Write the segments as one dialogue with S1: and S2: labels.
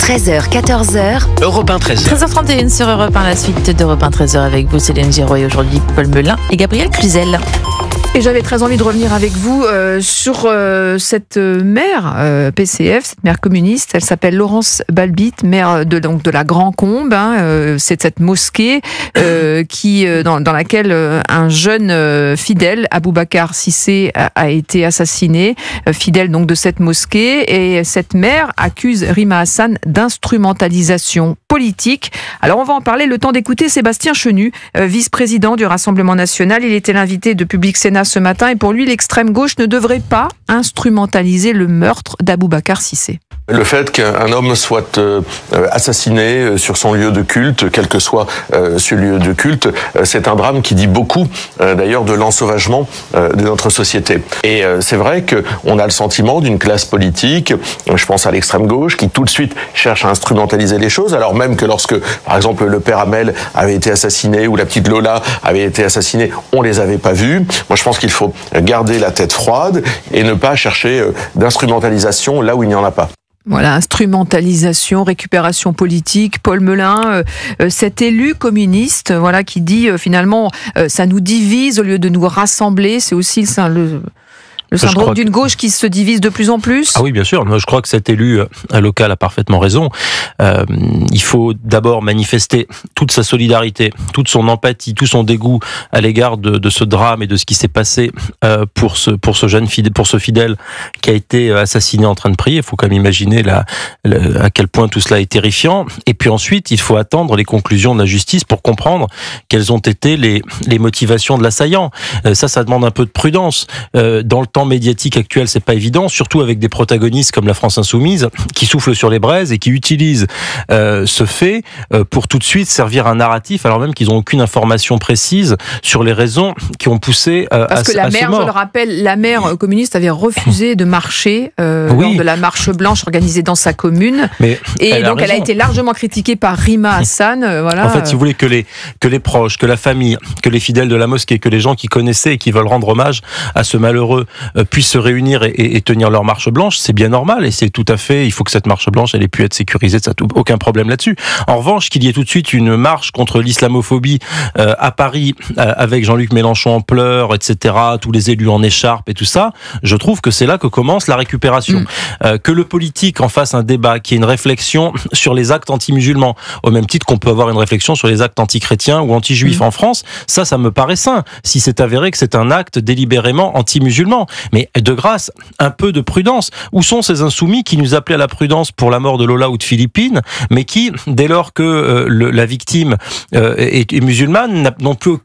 S1: 13h, 14h.
S2: Europe 1, 13h.
S3: 13h31 sur Europe 1, la suite d'Europe 1, 13h avec vous, Céline Giraud, et aujourd'hui Paul Melun et Gabriel Cluzel.
S4: Et j'avais très envie de revenir avec vous sur cette maire PCF, cette maire communiste. Elle s'appelle Laurence Balbit, maire de la Grand-Combe. C'est cette mosquée dans laquelle un jeune fidèle, Aboubacar Cissé, a été assassiné. Fidèle donc de cette mosquée. Et cette maire accuse Rima Hassan d'instrumentalisation politique. Alors on va en parler, le temps d'écouter Sébastien Chenu, vice-président du Rassemblement National. Il était l'invité de Public Sénat ce matin, et pour lui, l'extrême gauche ne devrait pas instrumentaliser le meurtre d'Aboubacar Cissé.
S5: Le fait qu'un homme soit assassiné sur son lieu de culte, quel que soit ce lieu de culte, c'est un drame qui dit beaucoup d'ailleurs de l'ensauvagement de notre société. Et c'est vrai qu'on a le sentiment d'une classe politique, je pense à l'extrême gauche, qui tout de suite cherche à instrumentaliser les choses, alors même que lorsque, par exemple, le père Hamel avait été assassiné ou la petite Lola avait été assassinée, on les avait pas vus. Moi, je pense qu'il faut garder la tête froide et ne pas chercher d'instrumentalisation là où il n'y en a pas.
S4: Voilà, instrumentalisation, récupération politique. Paul Melun, cet élu communiste, voilà, qui dit finalement ça nous divise au lieu de nous rassembler. C'est aussi le syndrome d'une gauche qui se divise de plus en plus.
S6: Ah oui, bien sûr. Je crois que cet élu local a parfaitement raison. Il faut d'abord manifester toute sa solidarité, toute son empathie, tout son dégoût à l'égard de ce drame et de ce qui s'est passé pour ce jeune fidèle, pour ce fidèle qui a été assassiné en train de prier. Il faut quand même imaginer à quel point tout cela est terrifiant. Et puis ensuite, il faut attendre les conclusions de la justice pour comprendre quelles ont été les motivations de l'assaillant. Ça demande un peu de prudence. Dans le temps médiatique actuel, c'est pas évident, surtout avec des protagonistes comme la France Insoumise qui soufflent sur les braises et qui utilisent ce fait pour tout de suite servir un narratif alors même qu'ils n'ont aucune information précise sur les raisons qui ont poussé à ce mort.
S4: Parce que la maire, je le rappelle, la maire communiste avait refusé de marcher lors de la marche blanche organisée dans sa commune. Et donc elle a été largement critiquée par Rima Hassan. Voilà.
S6: En fait, si vous voulez que les proches, que la famille, que les fidèles de la mosquée, que les gens qui connaissaient et qui veulent rendre hommage à ce malheureux puissent se réunir et tenir leur marche blanche, c'est bien normal et c'est tout à fait, il faut que cette marche blanche elle ait pu être sécurisée, ça aucun problème là-dessus. En revanche, qu'il y ait tout de suite une marche contre l'islamophobie à Paris avec Jean-Luc Mélenchon en pleurs, etc., tous les élus en écharpe et tout ça, je trouve que c'est là que commence la récupération. Que le politique en fasse un débat, qu'il y ait une réflexion sur les actes anti-musulmans, au même titre qu'on peut avoir une réflexion sur les actes anti-chrétiens ou anti-juifs en France, ça me paraît sain, si c'est avéré que c'est un acte délibérément anti-musulman. Mais de grâce, un peu de prudence. Où sont ces insoumis qui nous appelaient à la prudence pour la mort de Lola ou de Philippine, mais qui, dès lors que la victime est musulmane,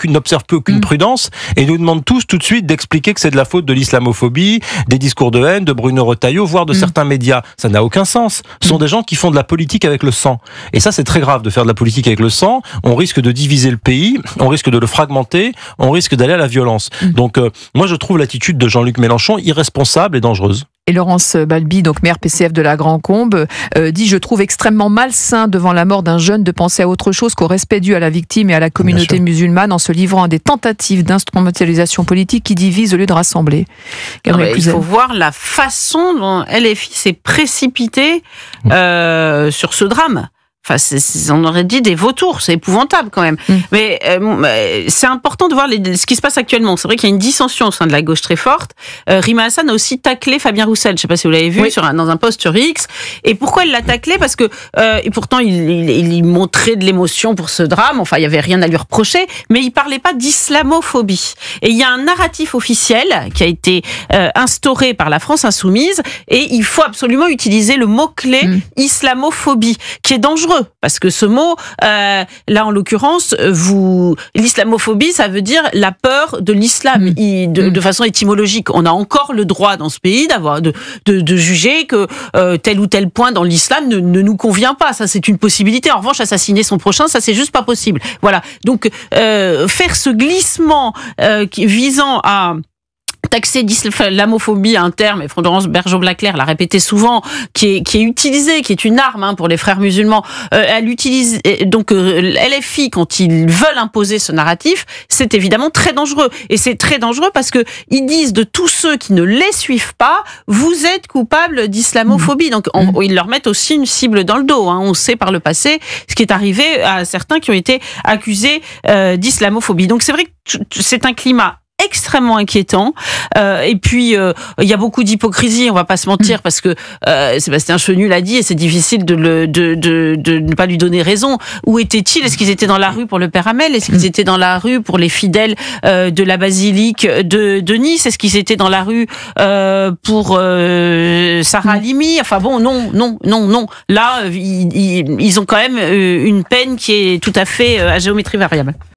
S6: n'observe plus aucune prudence et nous demandent tous tout de suite d'expliquer que c'est de la faute de l'islamophobie, des discours de haine, de Bruno Retailleau, voire de certains médias. Ça n'a aucun sens. Ce sont des gens qui font de la politique avec le sang. Et ça, c'est très grave de faire de la politique avec le sang. On risque de diviser le pays, on risque de le fragmenter, on risque d'aller à la violence. Donc, moi, je trouve l'attitude de Jean-Luc Mélenchon irresponsable et dangereuse.
S4: Et Laurence Balbit, donc maire PCF de la Grand-Combe, dit « Je trouve extrêmement malsain devant la mort d'un jeune de penser à autre chose qu'au respect dû à la victime et à la communauté musulmane en se livrant à des tentatives d'instrumentalisation politique qui divisent au lieu de rassembler. »
S7: Il faut voir la façon dont LFI s'est précipité sur ce drame. Enfin, on aurait dit des vautours, c'est épouvantable quand même. Mais c'est important de voir ce qui se passe actuellement. C'est vrai qu'il y a une dissension au sein de la gauche très forte. Rima Hassan a aussi taclé Fabien Roussel. Je ne sais pas si vous l'avez vu dans un post sur X. Et pourquoi il l'a taclé ? Parce que et pourtant il montrait de l'émotion pour ce drame. Enfin, il y avait rien à lui reprocher, mais il parlait pas d'islamophobie. Et il y a un narratif officiel qui a été instauré par la France Insoumise, et il faut absolument utiliser le mot-clé islamophobie, qui est dangereux. Parce que ce mot, là en l'occurrence, l'islamophobie, ça veut dire la peur de l'islam, de façon étymologique. On a encore le droit dans ce pays de juger que tel ou tel point dans l'islam ne nous convient pas. Ça, c'est une possibilité. En revanche, assassiner son prochain, ça, c'est juste pas possible. Voilà. Donc, faire ce glissement visant à taxer l'islamophobie, un terme, et Florence Bergeau-Blaclair l'a répété souvent, qui est utilisé, qui est une arme pour les frères musulmans. Elle utilise donc LFI, quand ils veulent imposer ce narratif, c'est évidemment très dangereux. Et c'est très dangereux parce que ils disent de tous ceux qui ne les suivent pas, vous êtes coupables d'islamophobie. Donc ils leur mettent aussi une cible dans le dos. On sait par le passé ce qui est arrivé à certains qui ont été accusés d'islamophobie. Donc c'est vrai que c'est un climat extrêmement inquiétant, et puis il y a beaucoup d'hypocrisie, on va pas se mentir, parce que Sébastien Chenu l'a dit et c'est difficile de ne pas lui donner raison. Où étaient-ils? Est-ce qu'ils étaient dans la rue pour le Père Hamel? Est-ce qu'ils étaient dans la rue pour les fidèles de la basilique de Nice? Est-ce qu'ils étaient dans la rue pour Sarah Halimi? Enfin bon, non. Là, ils ont quand même une peine qui est tout à fait à géométrie variable.